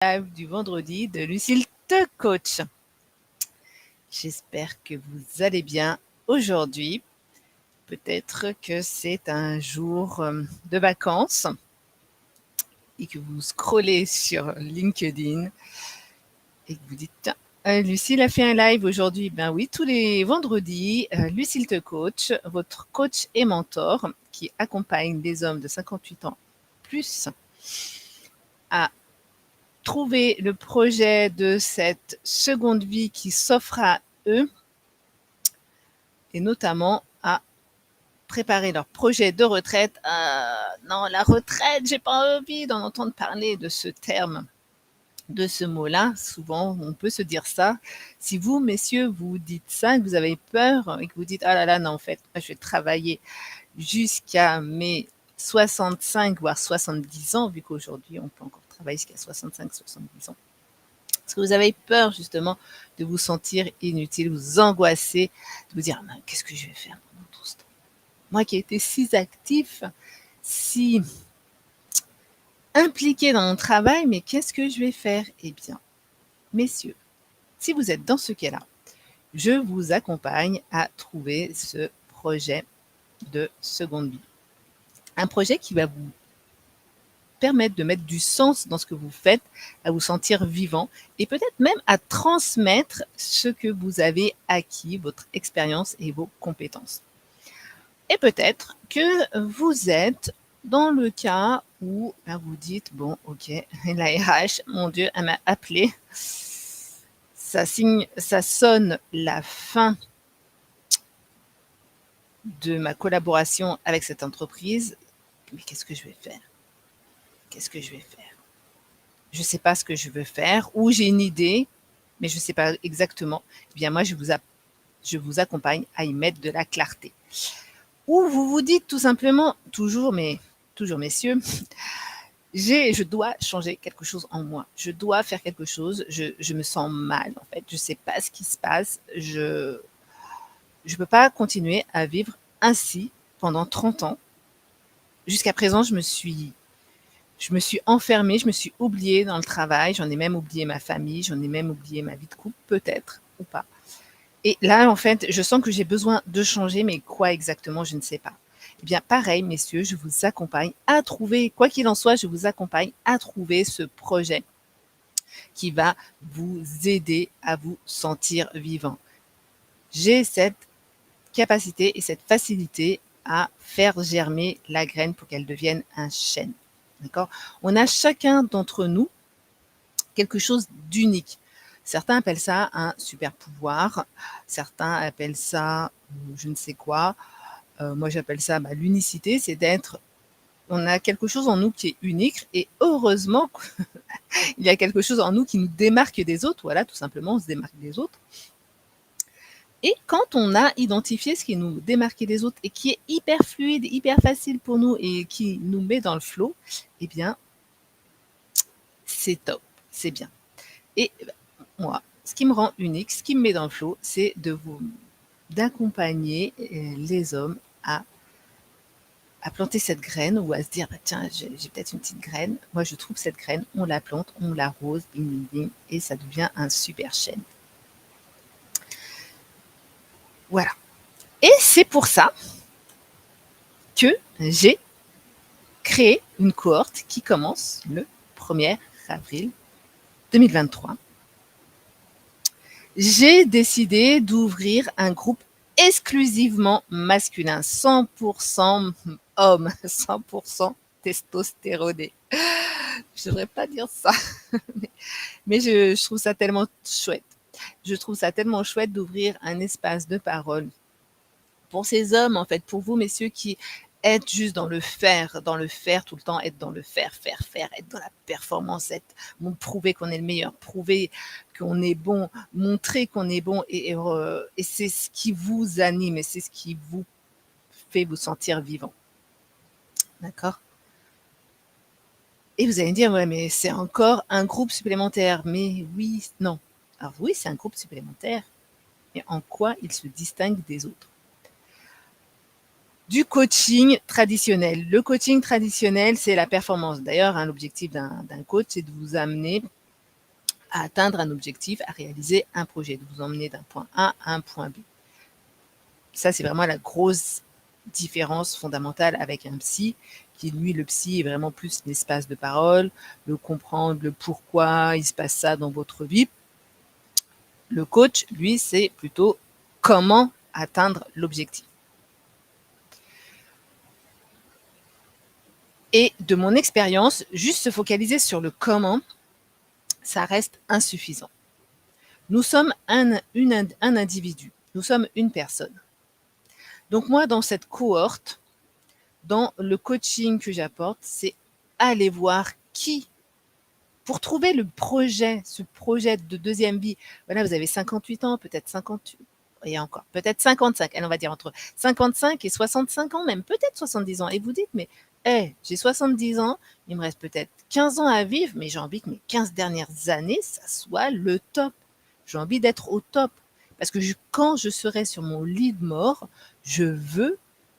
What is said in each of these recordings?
live du vendredi de Lucille te coach. J'espère que vous allez bien aujourd'hui. Peut-être que c'est un jour de vacances et que vous scrollez sur LinkedIn et que vous dites tiens, Lucille a fait un live aujourd'hui. Ben oui, tous les vendredis, Lucille te coach, votre coach et mentor qui accompagne des hommes de 58 ans plus à trouver le projet de cette seconde vie qui s'offre à eux et notamment à préparer leur projet de retraite. Non, la retraite, j'ai pas envie d'en entendre parler de ce terme, de ce mot-là. Souvent, on peut se dire ça. Si vous, messieurs, vous dites ça et que vous avez peur et que vous dites ah là là, non, en fait, je vais travailler jusqu'à mes 65 voire 70 ans, vu qu'aujourd'hui, on peut encore travailler jusqu'à 65, 70 ans. Est-ce que vous avez peur justement de vous sentir inutile, vous angoisser, de vous dire qu'est-ce que je vais faire pendant tout ce temps? Moi qui ai été si actif, si impliqué dans mon travail, mais qu'est-ce que je vais faire? Eh bien, messieurs, si vous êtes dans ce cas-là, je vous accompagne à trouver ce projet de seconde vie. Un projet qui va vous permettre de mettre du sens dans ce que vous faites, à vous sentir vivant et peut-être même à transmettre ce que vous avez acquis, votre expérience et vos compétences. Et peut-être que vous êtes dans le cas où vous dites, bon, ok, la RH, mon Dieu, elle m'a appelé, ça sonne la fin de ma collaboration avec cette entreprise, mais qu'est-ce que je vais faire? Qu'est-ce que je vais faire? Je ne sais pas ce que je veux faire, ou j'ai une idée, mais je ne sais pas exactement. Eh bien, moi, je vous accompagne à y mettre de la clarté. Ou vous vous dites tout simplement, toujours messieurs, je dois changer quelque chose en moi. Je dois faire quelque chose. Je me sens mal, en fait. Je ne sais pas ce qui se passe. Je ne peux pas continuer à vivre ainsi pendant 30 ans. Jusqu'à présent, je me suis enfermée, je me suis oubliée dans le travail, j'en ai même oublié ma famille, j'en ai même oublié ma vie de couple, peut-être, ou pas. Et là, en fait, je sens que j'ai besoin de changer, mais quoi exactement, je ne sais pas. Eh bien, pareil, messieurs, je vous accompagne à trouver, quoi qu'il en soit, je vous accompagne à trouver ce projet qui va vous aider à vous sentir vivant. J'ai cette capacité et cette facilité à faire germer la graine pour qu'elle devienne un chêne. D'accord? On a chacun d'entre nous quelque chose d'unique. Certains appellent ça un super pouvoir, certains appellent ça je ne sais quoi. Moi, j'appelle ça l'unicité, c'est on a quelque chose en nous qui est unique et heureusement, il y a quelque chose en nous qui nous démarque des autres. Voilà, tout simplement, on se démarque des autres. Et quand on a identifié ce qui nous démarque des autres et qui est hyper fluide, hyper facile pour nous et qui nous met dans le flow, eh bien, c'est top, c'est bien. Et moi, ce qui me rend unique, ce qui me met dans le flow, c'est d'accompagner les hommes à planter cette graine ou à se dire tiens, j'ai peut-être une petite graine. Moi, je trouve cette graine, on la plante, on l'arrose, bing, bing, bing, et ça devient un super chêne. Voilà. Et c'est pour ça que j'ai créé une cohorte qui commence le 1er avril 2023. J'ai décidé d'ouvrir un groupe exclusivement masculin, 100% homme, 100% testostéroné. Je ne devrais pas dire ça, mais je trouve ça tellement chouette. Je trouve ça tellement chouette d'ouvrir un espace de parole pour ces hommes, en fait, pour vous, messieurs, qui êtes juste dans le faire tout le temps, être dans le faire, être dans la performance, prouver qu'on est le meilleur, prouver qu'on est bon, montrer qu'on est bon, et c'est ce qui vous anime et c'est ce qui vous fait vous sentir vivant. D'accord? Et vous allez me dire, ouais, mais c'est encore un groupe supplémentaire. Mais oui, non. Alors oui, c'est un groupe supplémentaire, mais en quoi il se distingue des autres? Du coaching traditionnel. Le coaching traditionnel, c'est la performance. D'ailleurs, l'objectif d'un coach, c'est de vous amener à atteindre un objectif, à réaliser un projet, de vous emmener d'un point A à un point B. Ça, c'est vraiment la grosse différence fondamentale avec un psy, qui lui, le psy est vraiment plus l'espace de parole, le comprendre, le pourquoi il se passe ça dans votre vie. Le coach, lui, c'est plutôt comment atteindre l'objectif. Et de mon expérience, juste se focaliser sur le comment, ça reste insuffisant. Nous sommes un individu, nous sommes une personne. Donc moi, dans cette cohorte, dans le coaching que j'apporte, c'est aller voir qui, pour trouver le projet, ce projet de deuxième vie. Voilà, vous avez 58 ans, peut-être 58, et encore, peut-être 55, allez, on va dire entre 55 et 65 ans, même peut-être 70 ans. Et vous dites, mais hey, j'ai 70 ans, il me reste peut-être 15 ans à vivre, mais j'ai envie que mes 15 dernières années, ça soit le top. J'ai envie d'être au top. Parce que quand je serai sur mon lit de mort, je veux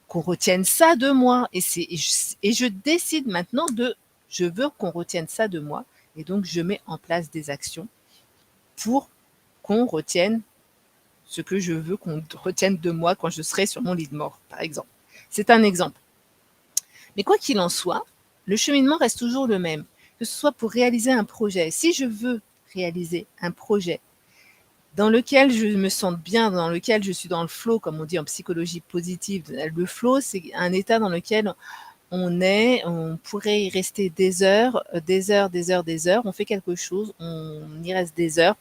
qu'on retienne ça de moi. Et je décide maintenant je veux qu'on retienne ça de moi. Et donc, je mets en place des actions pour qu'on retienne ce que je veux qu'on retienne de moi quand je serai sur mon lit de mort, par exemple. C'est un exemple. Mais quoi qu'il en soit, le cheminement reste toujours le même, que ce soit pour réaliser un projet. Si je veux réaliser un projet dans lequel je me sente bien, dans lequel je suis dans le flow, comme on dit en psychologie positive, le flow, c'est un état dans lequel on pourrait y rester des heures, des heures, des heures, des heures. On fait quelque chose, on y reste des heures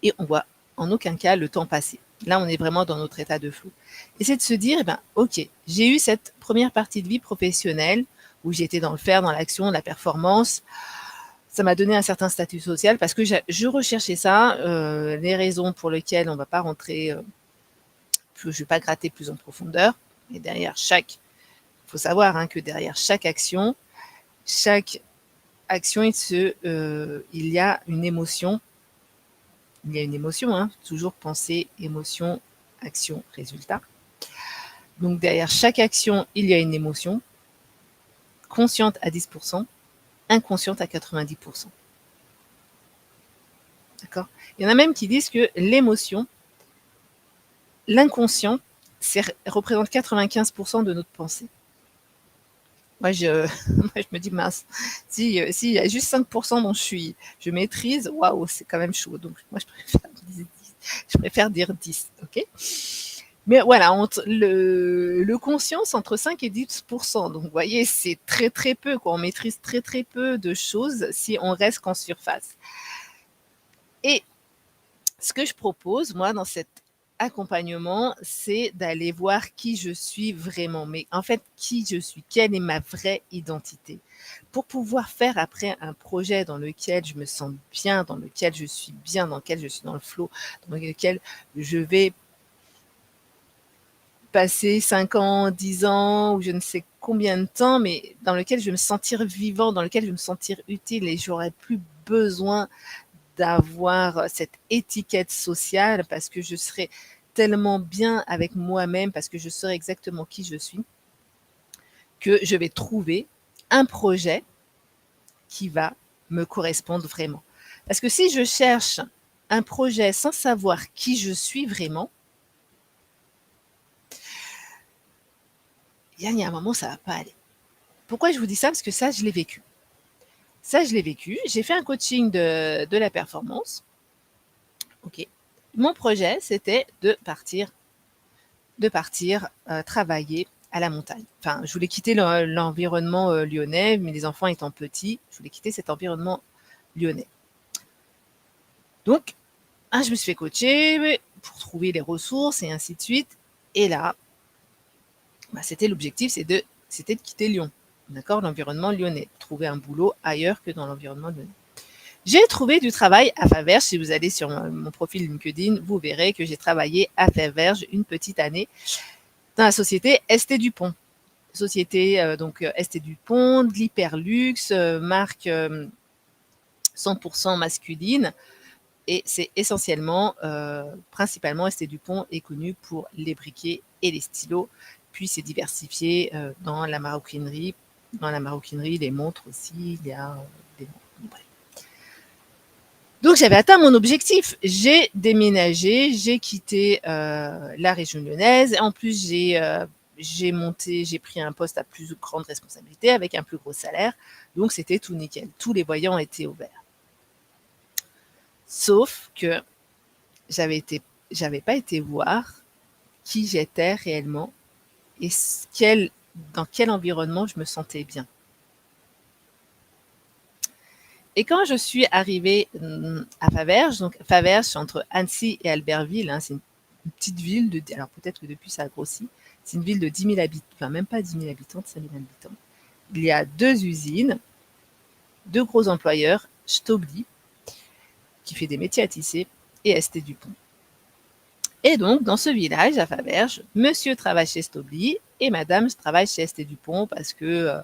et on voit en aucun cas le temps passer. Là, on est vraiment dans notre état de flou. Et c'est de se dire, eh ben, ok, j'ai eu cette première partie de vie professionnelle où j'étais dans le faire, dans l'action, la performance. Ça m'a donné un certain statut social parce que je recherchais ça. Les raisons pour lesquelles on ne va pas rentrer, je ne vais pas gratter plus en profondeur. Et derrière il faut savoir que derrière chaque action, il y a une émotion. Il y a une émotion, toujours pensée, émotion, action, résultat. Donc derrière chaque action, il y a une émotion, consciente à 10%, inconsciente à 90%. D'accord ? Il y en a même qui disent que l'émotion, l'inconscient, représente 95% de notre pensée. Moi, je me dis, mince, s'il y a juste 5% dont je maîtrise, waouh, c'est quand même chaud. Donc, moi, je préfère dire 10, ok ? Mais voilà, le conscient, c'est entre 5 et 10%. Donc, vous voyez, c'est très, très peu, quoi. On maîtrise très, très peu de choses si on reste qu'en surface. Et ce que je propose, moi, dans cet accompagnement, c'est d'aller voir qui je suis vraiment. Mais en fait, qui je suis, quelle est ma vraie identité. Pour pouvoir faire après un projet dans lequel je me sens bien, dans lequel je suis bien, dans lequel je suis dans le flow, dans lequel je vais passer 5 ans, 10 ans, ou je ne sais combien de temps, mais dans lequel je vais me sentir vivant, dans lequel je vais me sentir utile et j'aurai plus besoin d'avoir cette étiquette sociale parce que je serai tellement bien avec moi-même, parce que je saurai exactement qui je suis, que je vais trouver un projet qui va me correspondre vraiment. Parce que si je cherche un projet sans savoir qui je suis vraiment, il y a un moment, ça ne va pas aller. Pourquoi je vous dis ça? Parce que ça, je l'ai vécu. J'ai fait un coaching de la performance. Ok. Mon projet, c'était de partir travailler à la montagne. Enfin, je voulais quitter l'environnement lyonnais, mais les enfants étant petits, je voulais quitter cet environnement lyonnais. Donc, je me suis fait coacher pour trouver les ressources et ainsi de suite. Et là, c'était l'objectif, c'était de quitter Lyon, d'accord, l'environnement lyonnais, trouver un boulot ailleurs que dans l'environnement lyonnais. J'ai trouvé du travail à Faverges. Si vous allez sur mon profil LinkedIn, vous verrez que j'ai travaillé à Faverges une petite année dans la société Estée Dupont. Société Estée Dupont, de l'hyperluxe, marque 100% masculine. Et c'est essentiellement, principalement, Estée Dupont est connue pour les briquets et les stylos. Puis c'est diversifié dans la maroquinerie. Dans la maroquinerie, les montres aussi, il y a des montres. Bref. donc, j'avais atteint mon objectif. J'ai déménagé, j'ai quitté la région lyonnaise. En plus, j'ai pris un poste à plus grande responsabilité avec un plus gros salaire. Donc, c'était tout nickel. Tous les voyants étaient ouverts. Sauf que j'avais pas été voir qui j'étais réellement et dans quel environnement je me sentais bien. Et quand je suis arrivée à Faverges, donc Faverges, c'est entre Annecy et Albertville, hein, c'est une petite ville, alors peut-être que depuis ça a grossi, c'est une ville de 10 000 habitants, enfin même pas 10 000 habitants, 5 000 habitants. Il y a 2 usines, 2 gros employeurs, Stobli, qui fait des métiers à tisser, et ST Dupont. Et donc, dans ce village, à Faverges, monsieur travaille chez Stobli et madame travaille chez ST Dupont parce que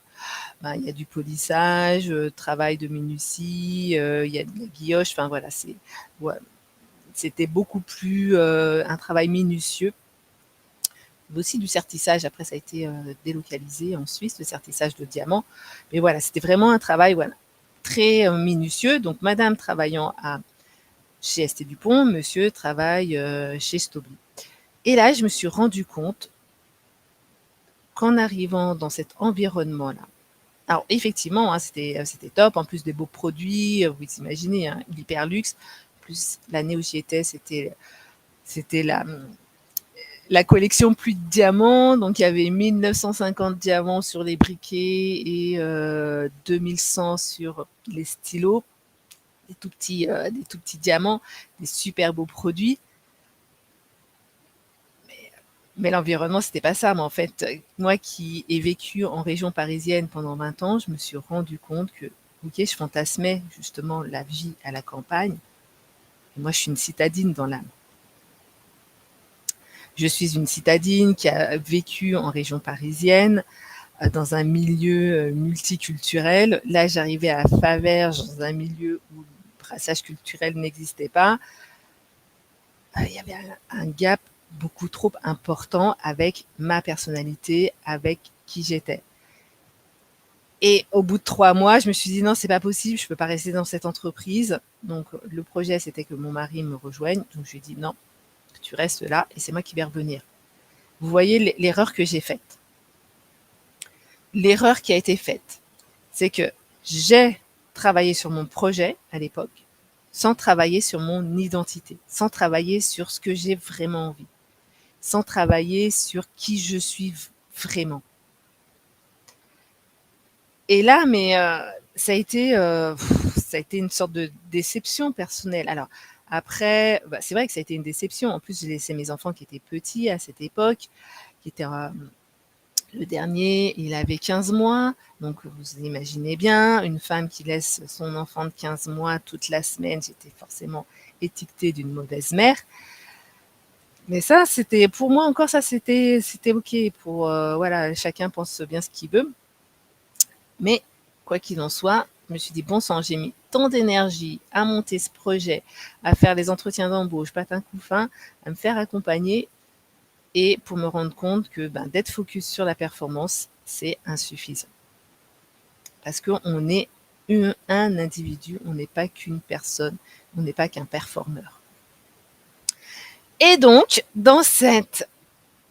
il y a du polissage, travail de minutie, il y a de la guilloche, enfin voilà, c'était beaucoup plus un travail minutieux. Il y avait aussi du sertissage, après ça a été délocalisé en Suisse, le sertissage de diamants. Mais voilà, c'était vraiment un travail très minutieux. Donc madame travaillant chez ST Dupont, monsieur travaille chez Stobli. Et là, je me suis rendu compte qu'en arrivant dans cet environnement-là, alors effectivement, hein, c'était top, en plus des beaux produits, vous imaginez, hein, l'hyper luxe. Plus l'année où j'y étais, c'était la collection Pluie de diamants, donc il y avait 1950 diamants sur les briquets et 2100 sur les stylos, des tout petits diamants, des super beaux produits. Mais l'environnement, c'était pas ça. Mais en fait, moi qui ai vécu en région parisienne pendant 20 ans, je me suis rendu compte que, ok, je fantasmais justement la vie à la campagne. Et moi, je suis une citadine dans l'âme. Je suis une citadine qui a vécu en région parisienne, dans un milieu multiculturel. Là, j'arrivais à Faverges, dans un milieu où le brassage culturel n'existait pas. Il y avait un gap beaucoup trop important avec ma personnalité, avec qui j'étais. Et au bout de 3 mois, je me suis dit non, c'est pas possible, je peux pas rester dans cette entreprise. Donc le projet, c'était que mon mari me rejoigne. Donc je lui ai dit non, tu restes là et c'est moi qui vais revenir. Vous voyez l'erreur que j'ai faite. L'erreur qui a été faite, c'est que j'ai travaillé sur mon projet à l'époque sans travailler sur mon identité, sans travailler sur ce que j'ai vraiment envie, sans travailler sur qui je suis vraiment. Et là, ça a été une sorte de déception personnelle. Alors après, c'est vrai que ça a été une déception. En plus, j'ai laissé mes enfants qui étaient petits à cette époque, qui étaient le dernier, il avait 15 mois. Donc vous imaginez bien, une femme qui laisse son enfant de 15 mois toute la semaine, j'étais forcément étiquetée d'une mauvaise mère. Mais ça, c'était pour moi encore, ça c'était ok. Pour voilà, chacun pense bien ce qu'il veut. Mais quoi qu'il en soit, je me suis dit, bon sang, j'ai mis tant d'énergie à monter ce projet, à faire les entretiens d'embauche, patin coup fin, à me faire accompagner, et pour me rendre compte que d'être focus sur la performance, c'est insuffisant. Parce qu'on est un individu, on n'est pas qu'une personne, on n'est pas qu'un performeur. Et donc, dans cette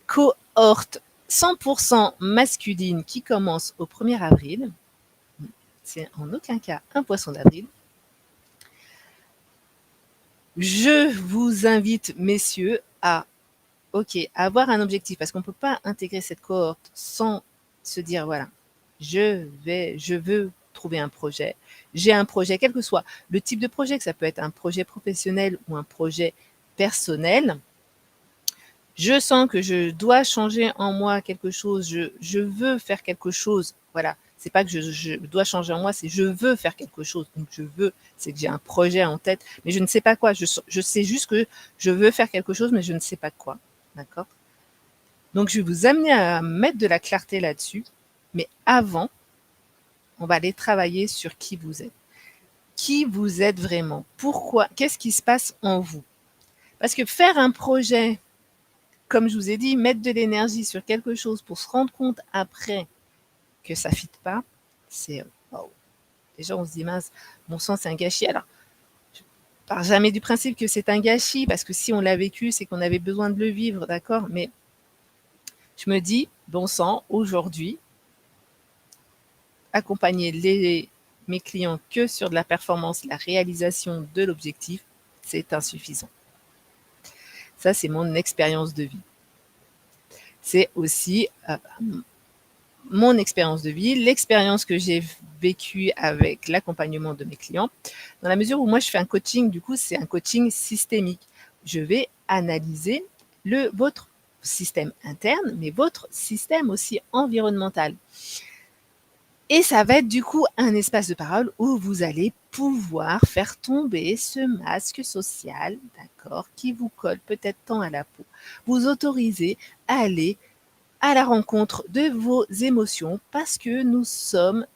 cohorte 100% masculine qui commence au 1er avril, c'est en aucun cas un poisson d'avril. Je vous invite, messieurs, à avoir un objectif, parce qu'on ne peut pas intégrer cette cohorte sans se dire, voilà, je veux trouver un projet. J'ai un projet, quel que soit le type de projet, que ça peut être un projet professionnel ou un projet personnel. Je sens que je dois changer en moi quelque chose, je veux faire quelque chose, voilà. C'est pas que je dois changer en moi, c'est je veux faire quelque chose. Donc c'est que j'ai un projet en tête, mais je ne sais pas quoi. Je sais juste que je veux faire quelque chose, mais je ne sais pas quoi. D'accord? Donc je vais vous amener à mettre de la clarté là-dessus. Mais avant, on va aller travailler sur qui vous êtes. Qui vous êtes vraiment? Pourquoi? Qu'est-ce qui se passe en vous? Parce que faire un projet, comme je vous ai dit, mettre de l'énergie sur quelque chose pour se rendre compte après que ça ne fit pas, c'est wow. Déjà on se dit mince, mon sang c'est un gâchis. Alors pars jamais du principe que c'est un gâchis, parce que si on l'a vécu, c'est qu'on avait besoin de le vivre, d'accord? Mais je me dis, bon sang, aujourd'hui, accompagner mes clients que sur de la performance, la réalisation de l'objectif, c'est insuffisant. Ça, c'est mon expérience de vie. C'est aussi mon expérience de vie, l'expérience que j'ai vécue avec l'accompagnement de mes clients, dans la mesure où moi, je fais un coaching, du coup, c'est un coaching systémique. Je vais analyser votre système interne, mais votre système aussi environnemental. Et ça va être du coup un espace de parole où vous allez pouvoir faire tomber ce masque social, d'accord, qui vous colle peut-être tant à la peau. Vous autorisez à aller à la rencontre de vos émotions parce que nous sommes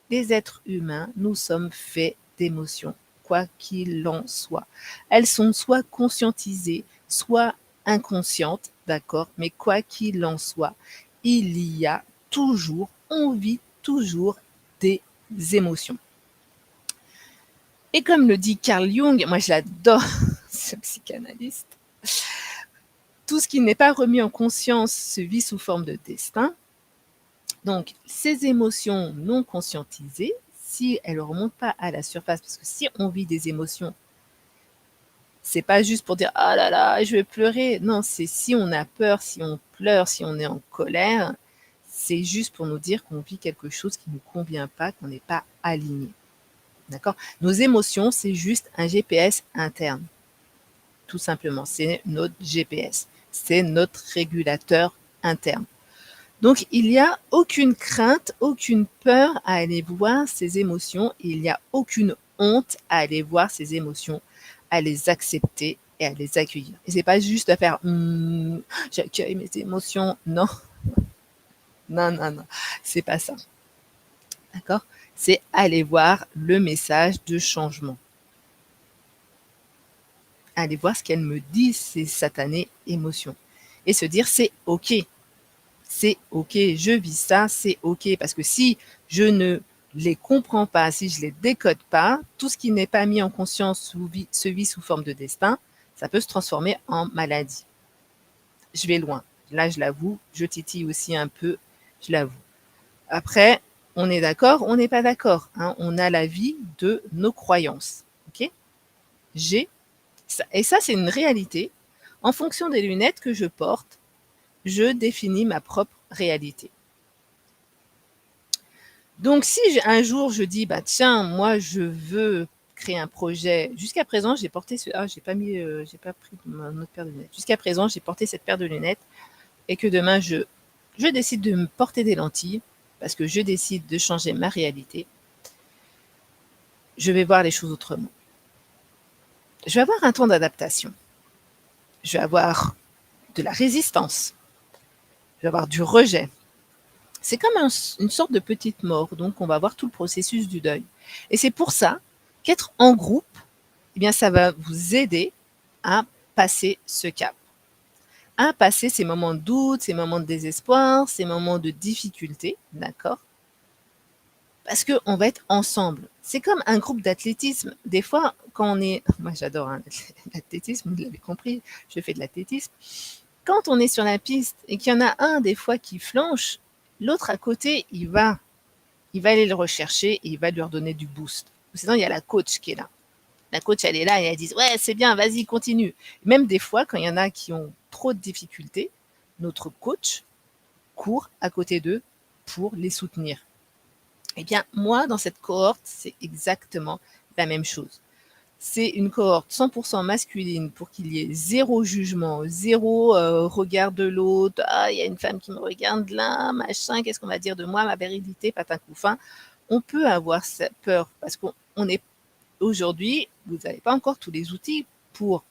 des êtres humains, nous sommes faits d'émotions, quoi qu'il en soit. Elles sont soit conscientisées, soit inconscientes, d'accord, mais quoi qu'il en soit, il y a toujours, on vit toujours des émotions. Et comme le dit Carl Jung, moi je l'adore, ce psychanalyste, tout ce qui n'est pas remis en conscience se vit sous forme de destin. Donc, ces émotions non conscientisées, si elles ne remontent pas à la surface, parce que si on vit des émotions, c'est pas juste pour dire ah là là, je vais pleurer. Non, c'est si on a peur, si on pleure, si on est en colère, c'est juste pour nous dire qu'on vit quelque chose qui ne nous convient pas, qu'on n'est pas aligné. D'accord? Nos émotions, c'est juste un GPS interne. Tout simplement, c'est notre GPS. C'est notre régulateur interne. Donc, il n'y a aucune crainte, aucune peur à aller voir ces émotions. Il n'y a aucune honte à aller voir ces émotions, à les accepter et à les accueillir. Et c'est pas juste à faire j'accueille mes émotions. Non, non, non, non, c'est pas ça. D'accord? C'est aller voir le message de changement. Aller voir ce qu'elles me disent, ces satanées émotions. Et se dire, c'est OK. C'est OK, je vis ça, c'est OK. Parce que si je ne les comprends pas, si je les décode pas, tout ce qui n'est pas mis en conscience se vit sous forme de destin, ça peut se transformer en maladie. Je vais loin. Là, je l'avoue, je titille aussi un peu, je l'avoue. Après, on est d'accord, on n'est pas d'accord. Hein, on a la vie de nos croyances. OK? Et ça, c'est une réalité. En fonction des lunettes que je porte, je définis ma propre réalité. Donc, si un jour je dis, bah tiens, moi je veux créer un projet. Jusqu'à présent, j'ai porté j'ai pas pris mon autre paire de lunettes. Jusqu'à présent, j'ai porté cette paire de lunettes et que demain je décide de me porter des lentilles parce que je décide de changer ma réalité. Je vais voir les choses autrement. Je vais avoir un temps d'adaptation. Je vais avoir de la résistance. Je vais avoir du rejet. C'est comme une sorte de petite mort, donc on va voir tout le processus du deuil. Et c'est pour ça qu'être en groupe, eh bien, ça va vous aider à passer ce cap, à passer ces moments de doute, ces moments de désespoir, ces moments de difficulté, d'accord? Parce qu'on va être ensemble. C'est comme un groupe d'athlétisme. Des fois, quand on est... Moi, j'adore l'athlétisme, vous l'avez compris, je fais de l'athlétisme. Quand on est sur la piste et qu'il y en a un, des fois, qui flanche, l'autre à côté, il va aller le rechercher et il va lui redonner du boost. Sinon, il y a la coach qui est là. La coach, elle est là et elle dit ouais, c'est bien, vas-y, continue. Même des fois, quand il y en a qui ont trop de difficultés, notre coach court à côté d'eux pour les soutenir. Eh bien, moi, dans cette cohorte, c'est exactement la même chose. C'est une cohorte 100% masculine pour qu'il y ait zéro jugement, zéro regard de l'autre. Ah, il y a une femme qui me regarde là, machin, qu'est-ce qu'on va dire de moi, ma virilité, patin couffin. On peut avoir cette peur parce qu'on est aujourd'hui, vous n'avez pas encore tous les outils pour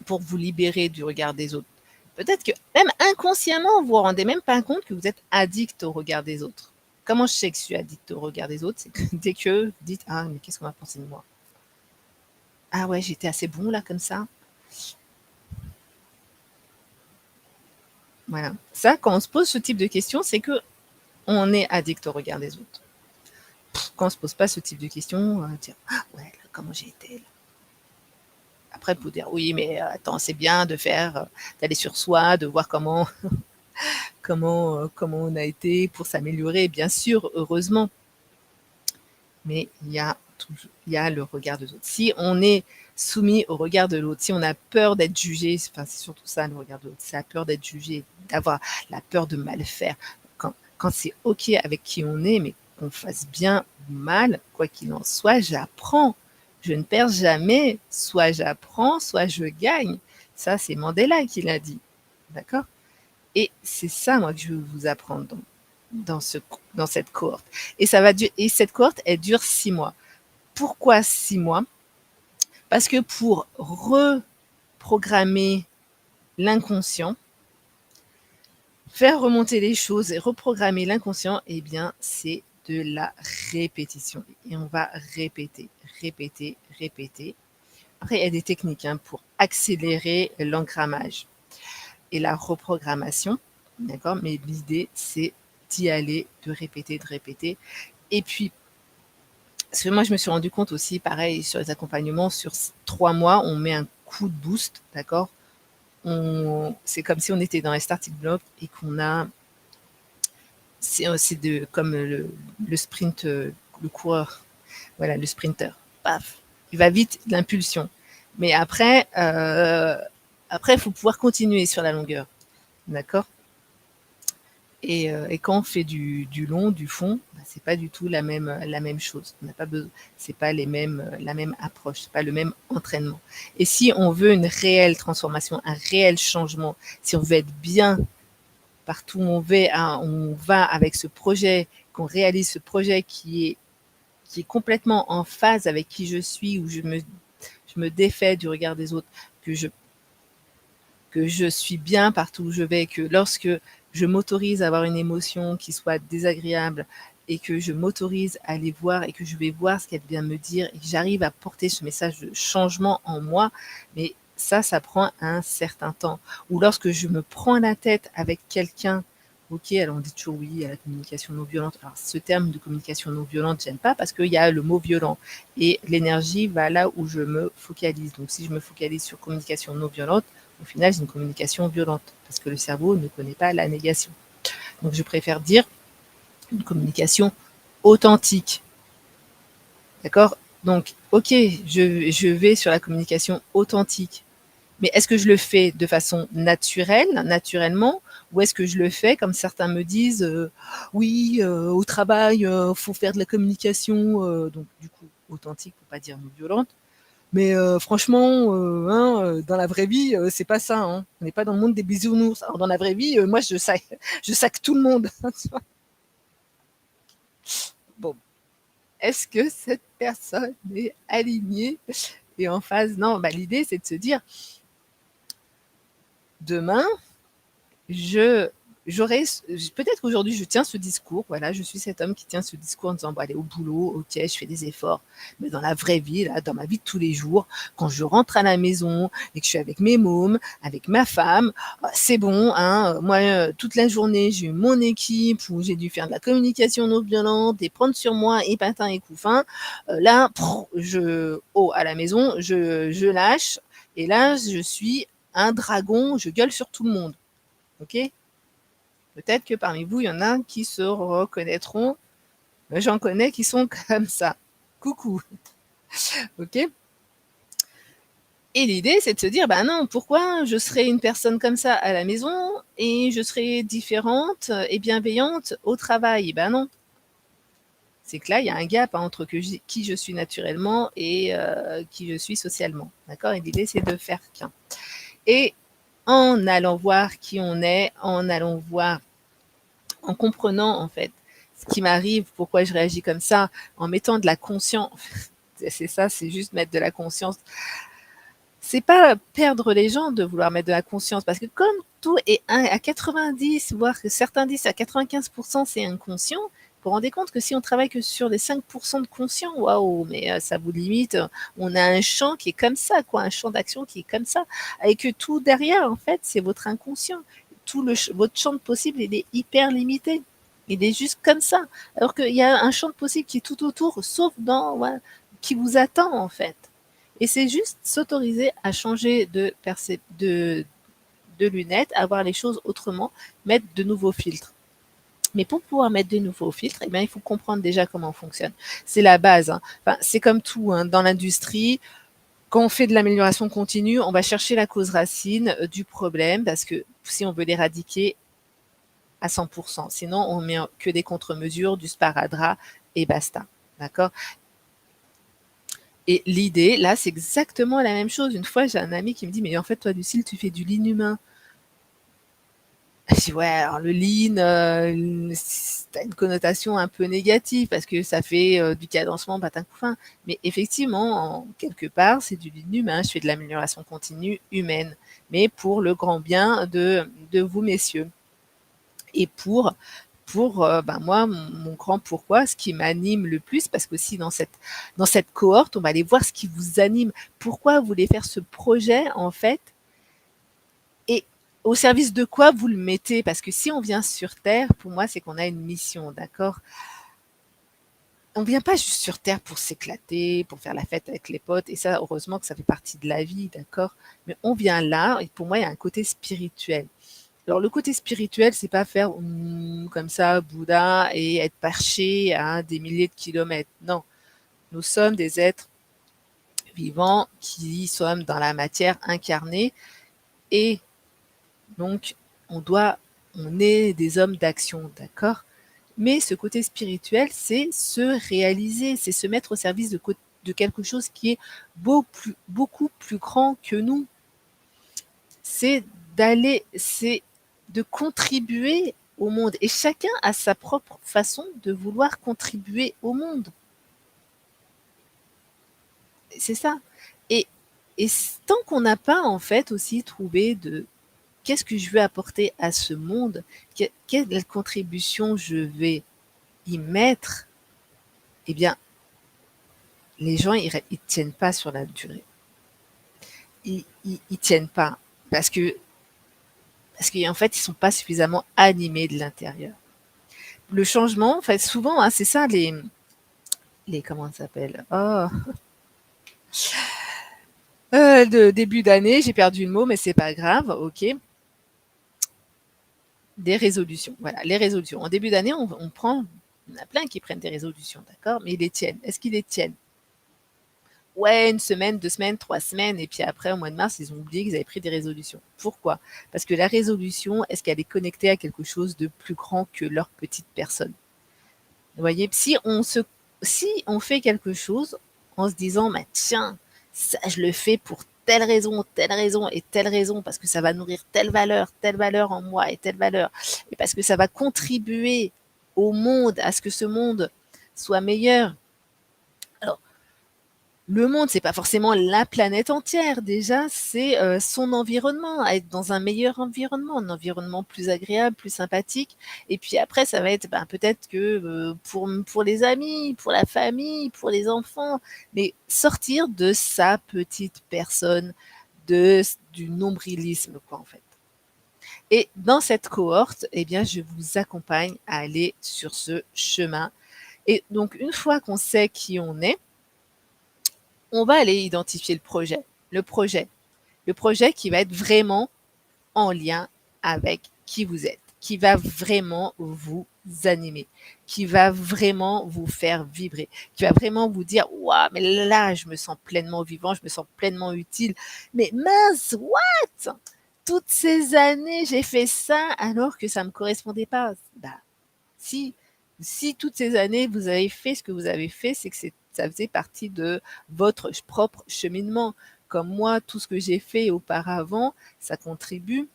vous libérer du regard des autres. Peut-être que même inconsciemment, vous ne vous rendez même pas compte que vous êtes addict au regard des autres. Comment je sais que je suis addict au regard des autres? C'est que dès que vous dites ah, mais qu'est-ce qu'on va penser de moi? Ah ouais, j'étais assez bon là comme ça. Voilà. Ça, quand on se pose ce type de questions, c'est que on est addict au regard des autres. Quand on se pose pas ce type de questions, on va dire ah ouais, comment j'ai été là. Après, pour dire, oui, mais attends, c'est bien de faire, d'aller sur soi, de voir comment on a été pour s'améliorer, bien sûr, heureusement. Mais il y a le regard de l'autre. Si on est soumis au regard de l'autre, si on a peur d'être jugé, enfin, c'est surtout ça le regard de l'autre, c'est la peur d'être jugé, d'avoir la peur de mal faire. Quand c'est OK avec qui on est, mais qu'on fasse bien ou mal, quoi qu'il en soit, j'apprends. Je ne perds jamais. Soit j'apprends, soit je gagne. Ça, c'est Mandela qui l'a dit. D'accord? Et c'est ça, moi, que je veux vous apprendre dans, ce, dans cette cohorte. Et cette cohorte, elle dure 6 mois. Pourquoi 6 mois? Parce que pour reprogrammer l'inconscient, faire remonter les choses et reprogrammer l'inconscient, eh bien, c'est de la répétition. Et on va répéter, répéter, répéter. Après, il y a des techniques pour accélérer l'engrammage et la reprogrammation. D'accord? Mais l'idée, c'est d'y aller, de répéter, de répéter. Et puis, parce que moi, je me suis rendu compte aussi, pareil, sur les accompagnements, sur 3 mois, on met un coup de boost, d'accord? C'est comme si on était dans les starting blocks et qu'on a. C'est comme le sprint, le coureur. Voilà, le sprinter. Paf! Il va vite, l'impulsion. Mais après, il faut pouvoir continuer sur la longueur. D'accord? Et quand on fait du long, du fond, c'est pas du tout la même chose. On n'a pas besoin, c'est pas la même approche, c'est pas le même entraînement. Et si on veut une réelle transformation, un réel changement, si on veut être bien partout où on va avec ce projet, qu'on réalise ce projet qui est complètement en phase avec qui je suis, où je me défais du regard des autres, que je suis bien partout où je vais, que lorsque je m'autorise à avoir une émotion qui soit désagréable et que je m'autorise à aller voir et que je vais voir ce qu'elle vient me dire et que j'arrive à porter ce message de changement en moi, mais ça prend un certain temps. Ou lorsque je me prends la tête avec quelqu'un, ok, alors on dit toujours oui à la communication non violente. Alors ce terme de communication non violente, j'aime pas parce qu'il y a le mot violent et l'énergie va là où je me focalise. Donc si je me focalise sur communication non violente, au final, c'est une communication violente parce que le cerveau ne connaît pas la négation. Donc, je préfère dire une communication authentique. D'accord? Donc, ok, je vais sur la communication authentique. Mais est-ce que je le fais de façon naturellement, ou est-ce que je le fais comme certains me disent, oui, au travail, il faut faire de la communication, donc du coup, authentique, pour pas dire non violente. Mais franchement, dans la vraie vie, c'est pas ça. On n'est pas dans le monde des bisounours. Alors, dans la vraie vie, moi, je sac tout le monde. Bon, est-ce que cette personne est alignée et en phase? Non, l'idée, c'est de se dire, demain, peut-être qu'aujourd'hui je tiens ce discours, voilà, je suis cet homme qui tient ce discours en disant, bon, allez, au boulot, ok, je fais des efforts, mais dans la vraie vie, là, dans ma vie de tous les jours, quand je rentre à la maison et que je suis avec mes mômes, avec ma femme, c'est bon, moi, toute la journée, j'ai eu mon équipe où j'ai dû faire de la communication non violente et prendre sur moi et patin et couffin, là, à la maison, je lâche, et là, je suis un dragon, je gueule sur tout le monde. Ok? Peut-être que parmi vous, il y en a qui se reconnaîtront. J'en connais qui sont comme ça. Coucou. Ok? Et l'idée, c'est de se dire, non, pourquoi je serais une personne comme ça à la maison et je serais différente et bienveillante au travail? Non. C'est que là, il y a un gap entre qui je suis naturellement et qui je suis socialement. D'accord? Et l'idée, c'est de faire qu'un. Et en allant voir qui on est, en comprenant en fait ce qui m'arrive, pourquoi je réagis comme ça, en mettant de la conscience. C'est ça, c'est juste mettre de la conscience. C'est pas perdre les gens de vouloir mettre de la conscience, parce que comme tout est à 90, voire que certains disent à 95%, c'est inconscient. Vous vous rendez compte que si on travaille que sur les 5% de conscient, waouh, mais ça vous limite. On a un champ qui est comme ça, quoi, un champ d'action qui est comme ça, et que tout derrière, en fait, c'est votre inconscient. Votre champ de possible, il est hyper limité. Il est juste comme ça. Alors qu'il y a un champ de possible qui est tout autour, sauf dans qui vous attend en fait. Et c'est juste s'autoriser à changer de lunettes, à voir les choses autrement, mettre de nouveaux filtres. Mais pour pouvoir mettre de nouveaux filtres, eh bien, il faut comprendre déjà comment on fonctionne. C'est la base. Hein. Enfin, c'est comme tout hein, dans l'industrie. Quand on fait de l'amélioration continue, on va chercher la cause racine du problème parce que si on veut l'éradiquer à 100%, sinon on met que des contre-mesures, du sparadrap et basta. D'accord? Et l'idée, là, c'est exactement la même chose. Une fois, j'ai un ami qui me dit, mais en fait, toi, Lucille, tu fais du lean humain. Je dis, ouais, alors le lean, ça a une connotation un peu négative parce que ça fait du cadencement patin couffin. Mais effectivement, quelque part, c'est du lean humain. Je fais de l'amélioration continue humaine, mais pour le grand bien de vous, messieurs. Et pour moi, mon grand pourquoi, ce qui m'anime le plus, parce qu'aussi dans cette cohorte, on va aller voir ce qui vous anime. Pourquoi vous voulez faire ce projet, en fait, et au service de quoi vous le mettez? Parce que si on vient sur Terre, pour moi, c'est qu'on a une mission, d'accord? On vient pas juste sur Terre pour s'éclater, pour faire la fête avec les potes, et ça, heureusement que ça fait partie de la vie, d'accord? Mais on vient là, et pour moi, il y a un côté spirituel. Alors, le côté spirituel, c'est pas faire comme ça, Bouddha, et être perché à des milliers de kilomètres. Non, nous sommes des êtres vivants qui sommes dans la matière incarnée, et donc on est des hommes d'action, d'accord? Mais ce côté spirituel, c'est se réaliser, c'est se mettre au service de quelque chose qui est beaucoup plus grand que nous. C'est c'est de contribuer au monde. Et chacun a sa propre façon de vouloir contribuer au monde. C'est ça. Et, et tant qu'on n'a pas en fait aussi trouvé de qu'est-ce que je veux apporter à ce monde, quelle contribution je vais y mettre, eh bien, les gens, ils tiennent pas sur la durée. Ils tiennent pas parce qu'en fait, ils sont pas suffisamment animés de l'intérieur. Le changement, en fait, souvent, hein, c'est ça comment ça s'appelle? Oh, de début d'année, j'ai perdu le mot, mais c'est pas grave, ok. Des résolutions, voilà, les résolutions. En début d'année, on prend, il y en a plein qui prennent des résolutions, d'accord, mais ils les tiennent. Est-ce qu'ils les tiennent? Ouais, une semaine, 2 semaines, 3 semaines, et puis après, au mois de mars, ils ont oublié qu'ils avaient pris des résolutions. Pourquoi? Parce que la résolution, est-ce qu'elle est connectée à quelque chose de plus grand que leur petite personne? Vous voyez, si on fait quelque chose en se disant, bah, tiens, ça, je le fais pour telle raison et telle raison, parce que ça va nourrir telle valeur en moi et telle valeur, et parce que ça va contribuer au monde, à ce que ce monde soit meilleur. Alors, le monde, c'est pas forcément la planète entière. Déjà, c'est son environnement, à être dans un meilleur environnement, un environnement plus agréable, plus sympathique. Et puis après, ça va être ben, peut-être que pour les amis, pour la famille, pour les enfants, mais sortir de sa petite personne, du nombrilisme, quoi, en fait. Et dans cette cohorte, eh bien, je vous accompagne à aller sur ce chemin. Et donc, une fois qu'on sait qui on est, on va aller identifier le projet. Le projet. Le projet qui va être vraiment en lien avec qui vous êtes, qui va vraiment vous animer, qui va vraiment vous faire vibrer, qui va vraiment vous dire waouh, mais là, je me sens pleinement vivant, je me sens pleinement utile. Mais mince, what? Toutes ces années, j'ai fait ça alors que ça me correspondait pas. Bah, si, si toutes ces années vous avez fait ce que vous avez fait, c'est que ça faisait partie de votre propre cheminement. Comme moi, tout ce que j'ai fait auparavant, ça contribue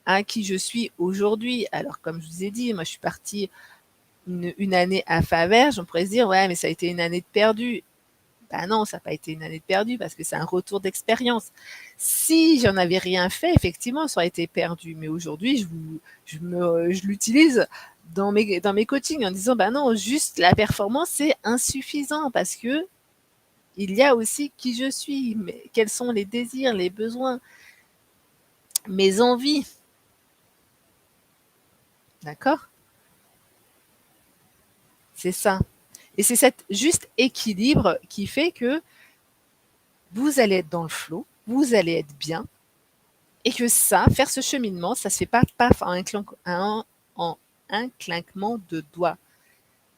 à qui je suis aujourd'hui. Alors, comme je vous ai dit, moi, je suis partie une année à Faverges. On pourrait se dire, ouais, mais ça a été une année de perdu. Ben non, ça n'a pas été une année de perdu parce que c'est un retour d'expérience. Si j'en avais rien fait, effectivement, ça aurait été perdu. Mais aujourd'hui, je l'utilise dans mes coachings en disant, ben non, juste la performance, c'est insuffisant parce que il y a aussi qui je suis, mais quels sont les désirs, les besoins, mes envies. D'accord? C'est ça. Et c'est cet juste équilibre qui fait que vous allez être dans le flow, vous allez être bien, et que ça, faire ce cheminement, ça se fait pas paf en un clinquement de doigts.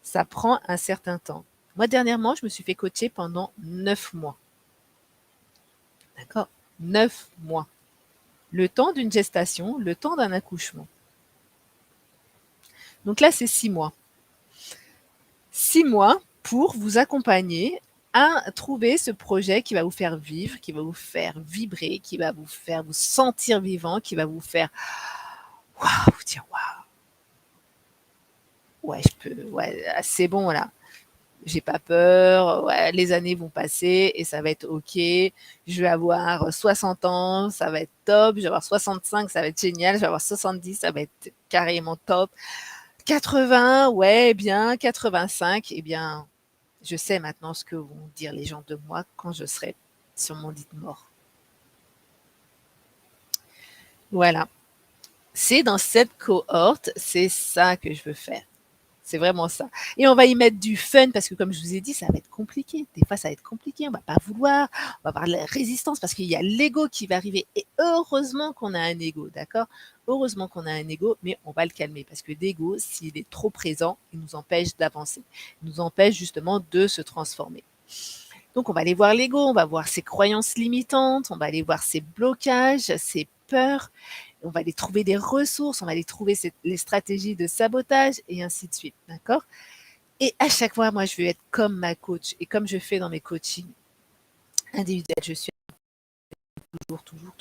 Ça prend un certain temps. Moi, dernièrement, je me suis fait coacher pendant 9 mois. D'accord? 9 mois. Le temps d'une gestation, le temps d'un accouchement. Donc là, c'est 6 mois. 6 mois pour vous accompagner à trouver ce projet qui va vous faire vivre, qui va vous faire vibrer, qui va vous faire vous sentir vivant, qui va vous faire waouh, vous dire waouh, ouais, je peux, ouais, c'est bon là. J'ai pas peur, ouais, les années vont passer et ça va être OK. Je vais avoir 60 ans, ça va être top. Je vais avoir 65, ça va être génial. Je vais avoir 70, ça va être carrément top. 80, ouais, bien. 85, eh bien, je sais maintenant ce que vont dire les gens de moi quand je serai sur mon lit de mort. Voilà. C'est dans cette cohorte, c'est ça que je veux faire. C'est vraiment ça. Et on va y mettre du fun parce que comme je vous ai dit, ça va être compliqué. Des fois, ça va être compliqué. On va pas vouloir. On va avoir de la résistance parce qu'il y a l'ego qui va arriver. Et heureusement qu'on a un ego, d'accord? Heureusement qu'on a un ego, mais on va le calmer parce que l'ego, s'il est trop présent, il nous empêche d'avancer. Il nous empêche justement de se transformer. Donc, on va aller voir l'ego, on va voir ses croyances limitantes, on va aller voir ses blocages, ses peurs, on va aller trouver des ressources, on va aller trouver les stratégies de sabotage et ainsi de suite. D'accord? Et à chaque fois, moi, je veux être comme ma coach et comme je fais dans mes coachings individuels, je suis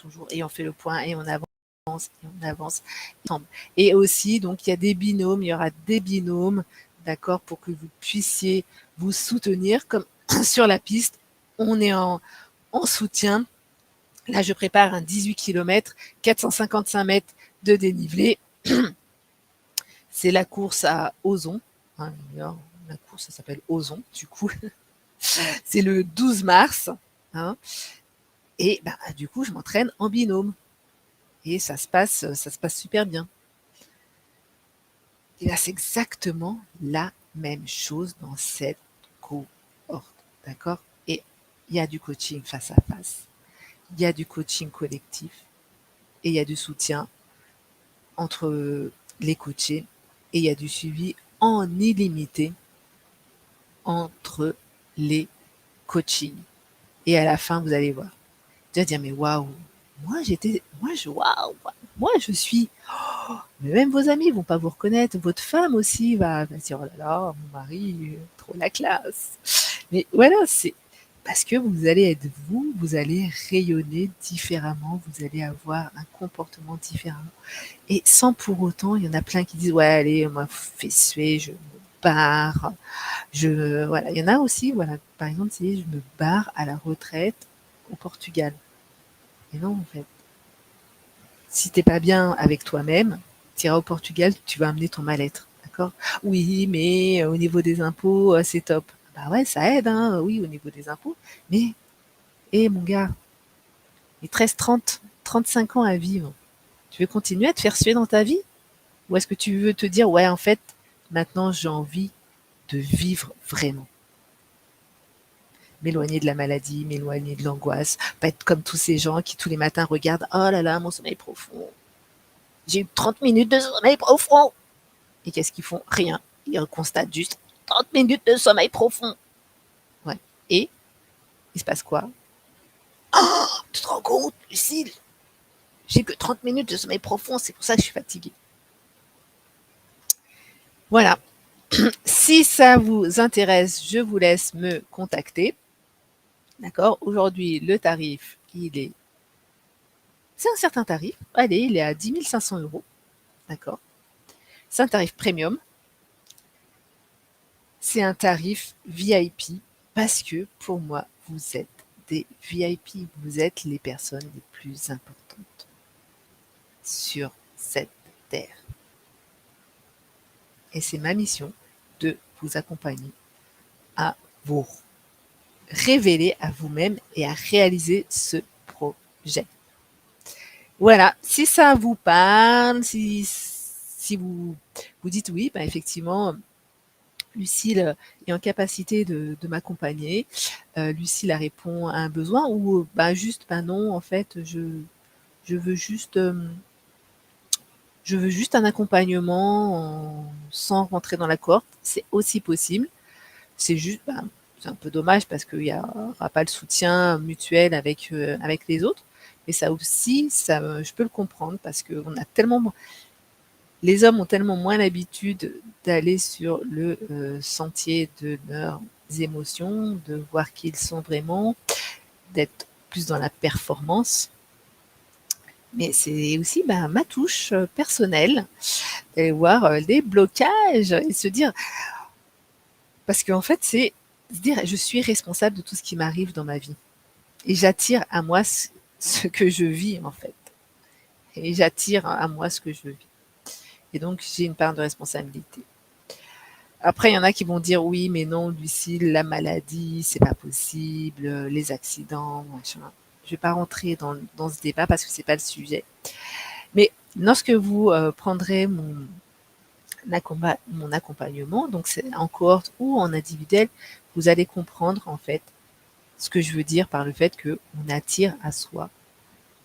toujours, et on fait le point et on avance, et on avance ensemble. Et aussi, donc, il y a des binômes, il y aura des binômes, d'accord, pour que vous puissiez vous soutenir comme sur la piste. On est en soutien. Là, je prépare un 18 km, 455 mètres de dénivelé. C'est la course à Ozon. Hein, la course, ça s'appelle Ozon, du coup. C'est le 12 mars. Hein, et bah, du coup, je m'entraîne en binôme. Et ça se passe super bien. Et là, c'est exactement la même chose dans cette cohorte. D'accord? Et il y a du coaching face à face. Il y a du coaching collectif. Et il y a du soutien entre les coachés. Et il y a du suivi en illimité entre les coachings. Et à la fin, vous allez voir. Tu vas dire, mais waouh, moi je suis, mais même vos amis vont pas vous reconnaître, votre femme aussi va dire, oh là là, mon mari, trop la classe. Mais voilà, c'est parce que vous allez être vous, vous allez rayonner différemment, vous allez avoir un comportement différent. Et sans pour autant, il y en a plein qui disent, ouais, allez, moi, fais suer, je me barre. Voilà. Il y en a aussi, voilà, par exemple, si je me barre à la retraite au Portugal. Et non, en fait. Si t'es pas bien avec toi-même, tu iras au Portugal, tu vas amener ton mal-être. D'accord? Oui, mais au niveau des impôts, c'est top. Bah ouais, ça aide, hein, oui, au niveau des impôts. Mais, mon gars, il te reste 35 ans à vivre. Tu veux continuer à te faire suer dans ta vie? Ou est-ce que tu veux te dire, ouais, en fait, maintenant j'ai envie de vivre vraiment? M'éloigner de la maladie, m'éloigner de l'angoisse, pas être comme tous ces gens qui tous les matins regardent, oh là là, mon sommeil profond. J'ai eu 30 minutes de sommeil profond. Et qu'est-ce qu'ils font? Rien. Ils constatent juste 30 minutes de sommeil profond. Ouais. Et il se passe quoi? Oh, tu te rends compte, Lucille? J'ai que 30 minutes de sommeil profond, c'est pour ça que je suis fatiguée. Voilà. Si ça vous intéresse, je vous laisse me contacter. D'accord? Aujourd'hui, le tarif, c'est un certain tarif. Allez, il est à 10 500 €. D'accord? C'est un tarif premium. C'est un tarif VIP parce que pour moi, vous êtes des VIP. Vous êtes les personnes les plus importantes sur cette terre. Et c'est ma mission de vous accompagner à vous révéler à vous-même et à réaliser ce projet. Voilà, si ça vous parle, si vous dites oui, ben effectivement, Lucille est en capacité de m'accompagner. Lucille elle répond à un besoin ou juste, non, en fait, je veux juste, je veux juste un accompagnement sans rentrer dans la cohorte. C'est aussi possible. C'est juste, c'est un peu dommage parce qu'il y aura pas le soutien mutuel avec les autres. Mais ça aussi, je peux le comprendre parce que les hommes ont tellement moins l'habitude d'aller sur le sentier de leurs émotions, de voir qui ils sont vraiment, d'être plus dans la performance. Mais c'est aussi ma touche personnelle d'aller voir des blocages et se dire, parce qu'en fait, c'est se dire, je suis responsable de tout ce qui m'arrive dans ma vie. Et j'attire à moi ce que je vis, en fait. Et j'attire à moi ce que je vis. Et donc, j'ai une part de responsabilité. Après, il y en a qui vont dire oui, mais non, Lucille, la maladie, c'est pas possible, les accidents, machin. Je vais pas rentrer dans ce débat parce que c'est pas le sujet. Mais lorsque vous prendrez mon accompagnement, donc c'est en cohorte ou en individuel, vous allez comprendre en fait ce que je veux dire par le fait que on attire à soi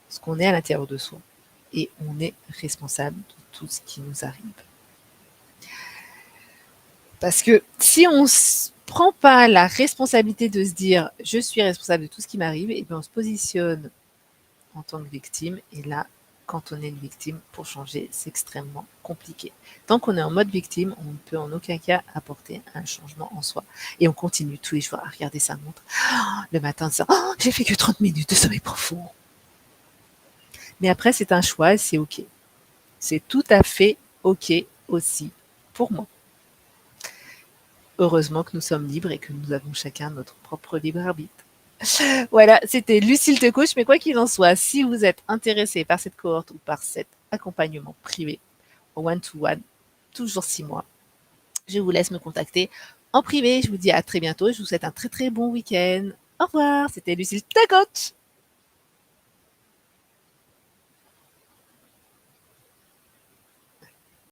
ce qu'on est à l'intérieur de soi et on est responsable de tout ce qui nous arrive. Parce que si on ne prend pas la responsabilité de se dire je suis responsable de tout ce qui m'arrive, et bien on se positionne en tant que victime. Et là, quand on est une victime, pour changer, c'est extrêmement compliqué. Tant qu'on est en mode victime, on ne peut en aucun cas apporter un changement en soi. Et on continue tous les jours à regarder sa montre. Le matin, ça, j'ai fait que 30 minutes de sommeil profond. Mais après, c'est un choix et c'est OK. C'est tout à fait OK aussi pour moi. Heureusement que nous sommes libres et que nous avons chacun notre propre libre arbitre. Voilà, c'était Lucille te coach, mais quoi qu'il en soit, si vous êtes intéressé par cette cohorte ou par cet accompagnement privé, one-to-one, toujours 6 mois, je vous laisse me contacter en privé. Je vous dis à très bientôt. Je vous souhaite un très très bon week-end. Au revoir, c'était Lucille ta coach.